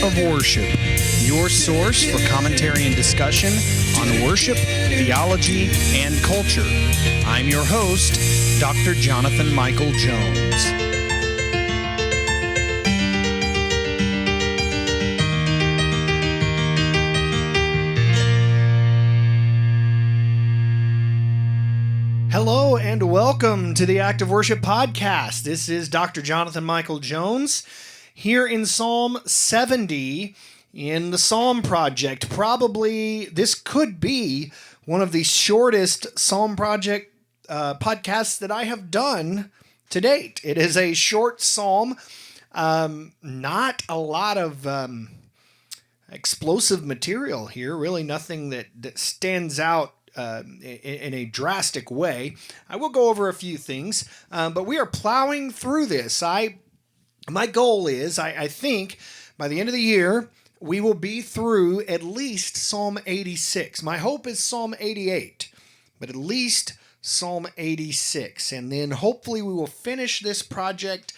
of Worship, your source for commentary and discussion on worship, theology, and culture. I'm your host, Dr. Jonathan Michael Jones. Hello and welcome to the Act of Worship podcast. This is Dr. Jonathan Michael Jones here in Psalm 70 in the Psalm Project. Probably this could be one of the shortest Psalm Project podcasts that I have done to date. It is a short psalm, not a lot of explosive material here, really nothing that stands out in a drastic way. I will go over a few things, but we are plowing through this. My goal is, I think, by the end of the year, we will be through at least Psalm 86. My hope is Psalm 88, but at least Psalm 86. And then hopefully we will finish this project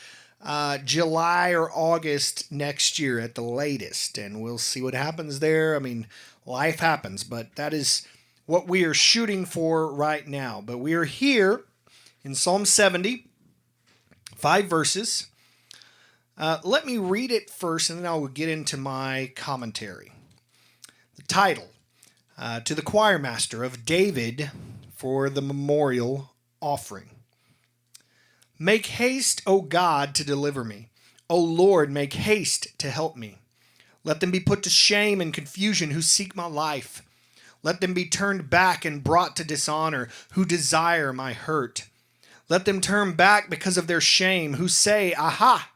July or August next year at the latest. And we'll see what happens there. I mean, life happens, but that is what we are shooting for right now. But we are here in Psalm 70, 5 verses. Let me read it first, and then I will get into my commentary. The title, to the choir master of David for the memorial offering. Make haste, O God, to deliver me. O Lord, make haste to help me. Let them be put to shame and confusion who seek my life. Let them be turned back and brought to dishonor who desire my hurt. Let them turn back because of their shame who say, Aha!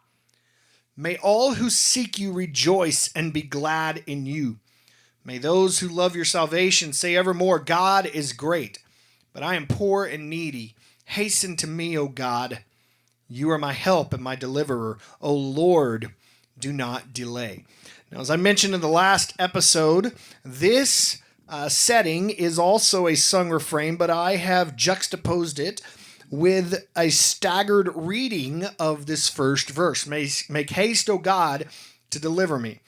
May all who seek you rejoice and be glad in you. May those who love your salvation say evermore, God is great, but I am poor and needy. Hasten to me, O God. You are my help and my deliverer. O Lord, do not delay. Now, as I mentioned in the last episode, this setting is also a sung refrain, but I have juxtaposed it with a staggered reading of this first verse. Make haste, O God, to deliver me.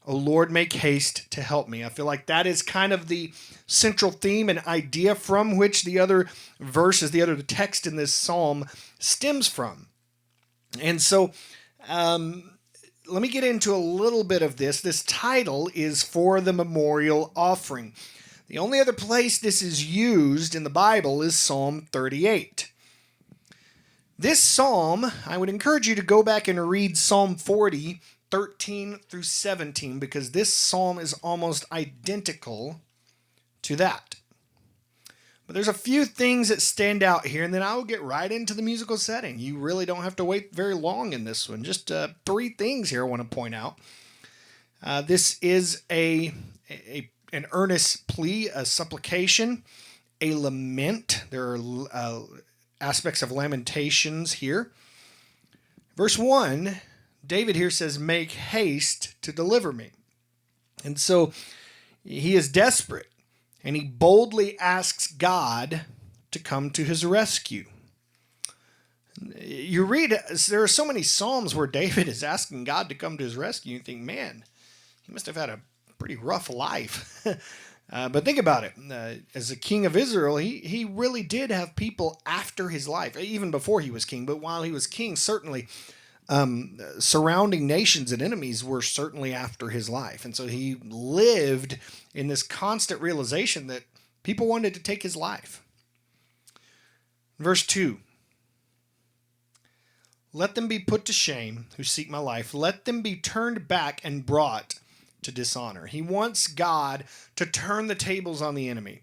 O Lord, make haste to help me. I feel like that is kind of the central theme and idea from which the other verses, the other text in this psalm stems from. And so let me get into a little bit of this. This title is for the memorial offering. The only other place this is used in the Bible is Psalm 38. This psalm, I would encourage you to go back and read Psalm 40, 13 through 17, because this psalm is almost identical to that. But there's a few things that stand out here, and then I will get right into the musical setting. You really don't have to wait very long in this one. Just 3 things here I want to point out. This is an earnest plea, a supplication, a lament. There are aspects of lamentations here. Verse 1, David here says, make haste to deliver me. And so he is desperate, and he boldly asks God to come to his rescue. You read, there are so many Psalms where David is asking God to come to his rescue. You think, man, he must have had a pretty rough life. But think about it. As a king of Israel, he really did have people after his life, even before he was king. But while he was king, certainly surrounding nations and enemies were certainly after his life. And so he lived in this constant realization that people wanted to take his life. Verse 2. Let them be put to shame who seek my life. Let them be turned back and brought to dishonor. He wants God to turn the tables on the enemy.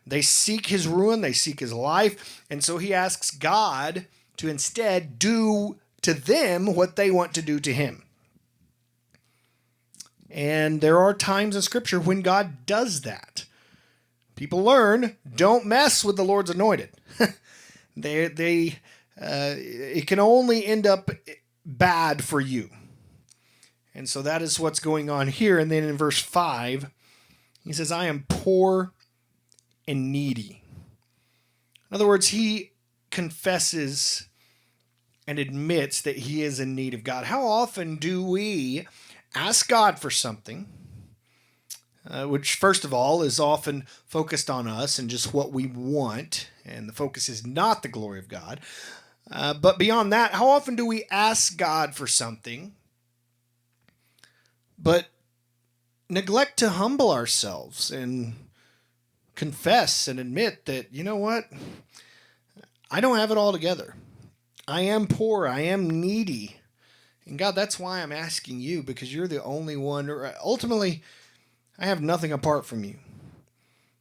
They seek his ruin, they seek his life, and so he asks God to instead do to them what they want to do to him. And there are times in Scripture when God does that. People learn, don't mess with the Lord's anointed. It can only end up bad for you. And so that is what's going on here. And then in verse 5, he says, I am poor and needy. In other words, he confesses and admits that he is in need of God. How often do we ask God for something, which first of all is often focused on us and just what we want, and the focus is not the glory of God. But beyond that, how often do we ask God for something, but neglect to humble ourselves and confess and admit that, you know what, I don't have it all together. I am poor. I am needy. And God, that's why I'm asking you, because you're the only one. Ultimately, I have nothing apart from you.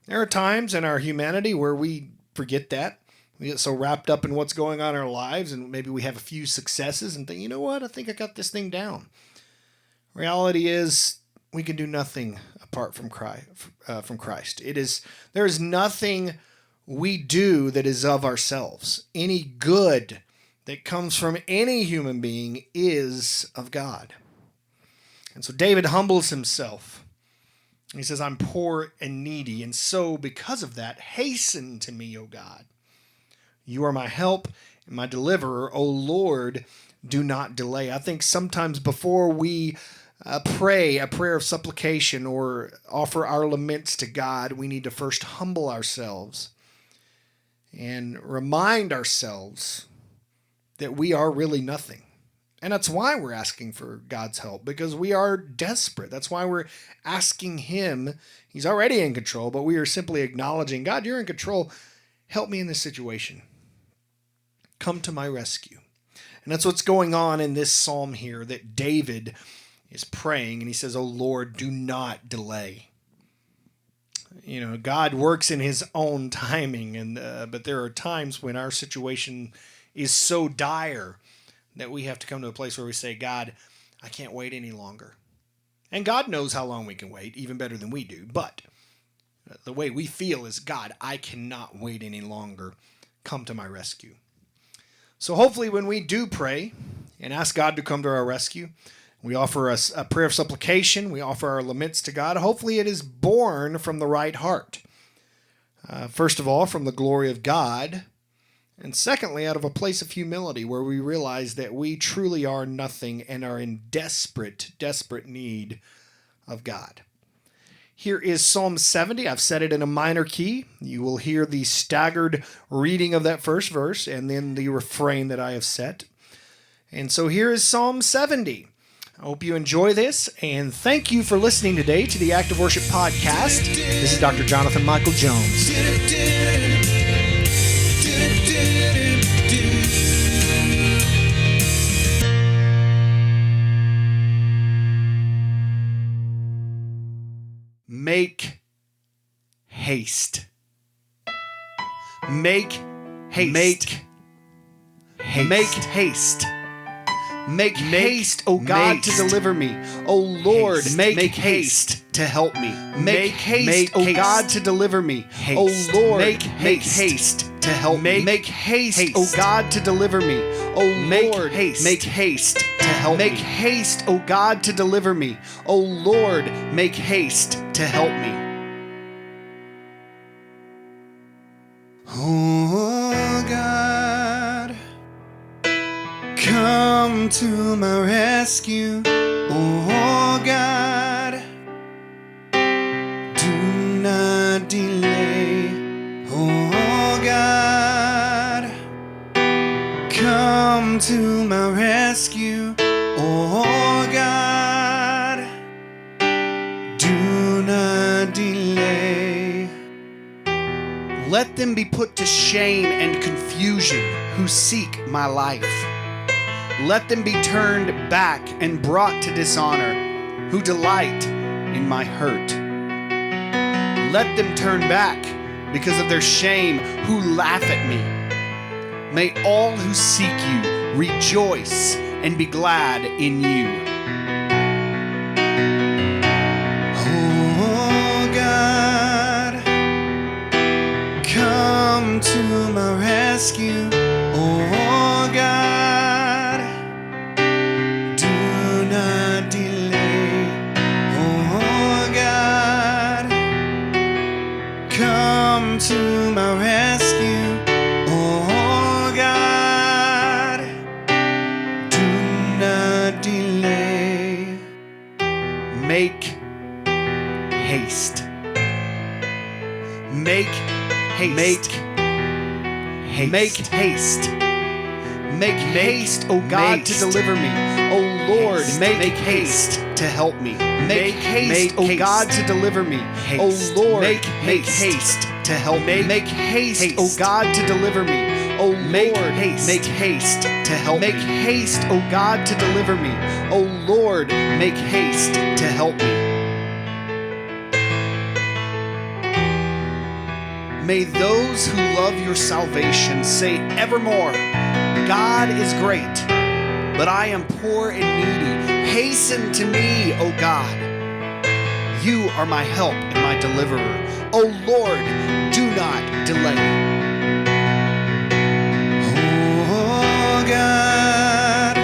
There are times in our humanity where we forget that. We get so wrapped up in what's going on in our lives, and maybe we have a few successes and think, you know what, I think I got this thing down. Reality is, we can do nothing apart from Christ. There is nothing we do that is of ourselves. Any good that comes from any human being is of God. And so David humbles himself. He says, I'm poor and needy, and so because of that, hasten to me, O God. You are my help and my deliverer. O Lord, do not delay. I think sometimes before we pray a prayer of supplication or offer our laments to God, we need to first humble ourselves and remind ourselves that we are really nothing. And that's why we're asking for God's help, because we are desperate. That's why we're asking Him. He's already in control, but we are simply acknowledging, God, you're in control. Help me in this situation. Come to my rescue. And that's what's going on in this psalm here, that David is praying, and he says, oh Lord, do not delay. You know, God works in His own timing, but there are times when our situation is so dire that we have to come to a place where we say, God, I can't wait any longer. And God knows how long we can wait, even better than we do. But the way we feel is, God, I cannot wait any longer. Come to my rescue. So hopefully when we do pray and ask God to come to our rescue, we offer a prayer of supplication, we offer our laments to God, hopefully it is born from the right heart. First of all, from the glory of God, and secondly, out of a place of humility where we realize that we truly are nothing and are in desperate, desperate need of God. Here is Psalm 70. I've set it in a minor key. You will hear the staggered reading of that first verse and then the refrain that I have set. And so here is Psalm 70. I hope you enjoy this, and thank you for listening today to the Active Worship Podcast. This is Dr. Jonathan Michael Jones. Make haste. Make haste. Make haste. Make haste. Make haste, O God, to deliver me. O Lord, make haste to help me. Make haste, O God, to deliver me. O Lord, make haste to help me. Make haste, O God, to deliver me. O Lord, make haste to help me. Make haste, O God, to deliver me. O Lord, make haste to help me. Oh God, come to my rescue. Oh God, do not delay. Oh God, come to my rescue. Oh God, do not delay. Let them be put to shame and confusion who seek my life. Let them be turned back and brought to dishonor who delight in my hurt. Let them turn back because of their shame who laugh at me. May all who seek you rejoice and be glad in you. Oh God, come to my rescue. Oh God, do not delay. Oh God, come to my rescue. Oh God, do not delay. Make haste. Make haste. Make haste, O God, to deliver me. O Lord, make haste to help me. Make haste, O God, to deliver me. O Lord, make haste to help me. Make haste, O God, to deliver me. O Lord, make haste to help me. Make haste, O God, to deliver me. O Lord, make haste to help me. May those who love your salvation say evermore, God is great, but I am poor and needy. Hasten to me, O God. You are my help and my deliverer. O Lord, do not delay. Oh God,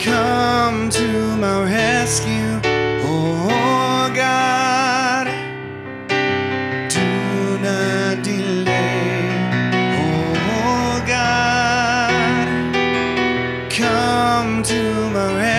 come to my rescue. Oh God, do not delay. Oh God, come to my rescue.